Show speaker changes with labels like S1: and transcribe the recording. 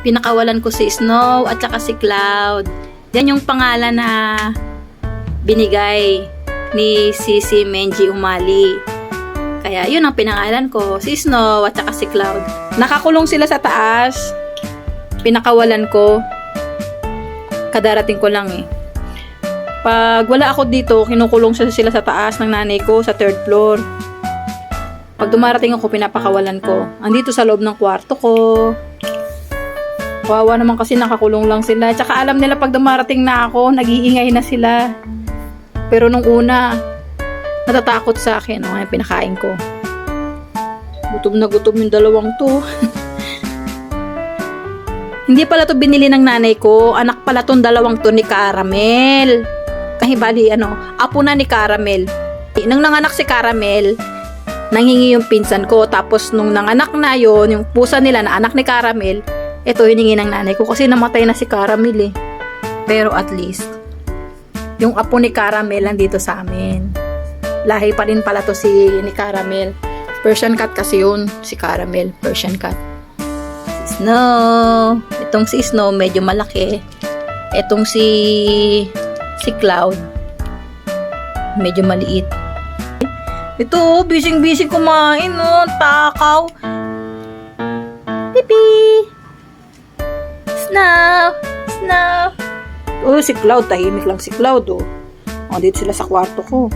S1: pinakawalan ko si Snow at saka si Cloud. Yan yung pangalan na binigay ni Sisi Menji Umali. Kaya yun ang pinangalan ko, si Snow at saka si Cloud. Nakakulong sila sa taas. Pinakawalan ko. Kadarating ko lang eh. Pag wala ako dito, kinukulong sila sa taas ng nanay ko sa 3rd floor. Pag dumarating ako, pinapakawalan ko. Andito sa loob ng kwarto ko. Wawa naman kasi nakakulong lang sila. Tsaka alam nila pag dumarating na ako, nag-iingay na sila. Pero nung una, natatakot sa akin. Yung pinakain ko. Gutom na gutom yung dalawang to. Hindi pala to binili ng nanay ko. Anak pala tong dalawang to ni Caramel. Kasi bali, apo na ni Caramel. Nung nanganak si Caramel, nanghingi yung pinsan ko. Tapos nung nanganak na yon, yung pusa nila na anak ni Caramel, ito hiningi ng nanay ko kasi namatay na si Caramel eh. Pero at least, yung apo ni Caramel nandito sa amin. Lahi pa rin pala to ni Caramel. Persian cat kasi yun, si Caramel. Persian cat. Si Snow. Itong si Snow medyo malaki. Itong si Cloud medyo maliit. Ito, busy kumain, no? Takaw. Pipi. Snow. Oh, si Cloud, tahimik lang si Cloud, oh. Oh, dito sila sa kwarto ko.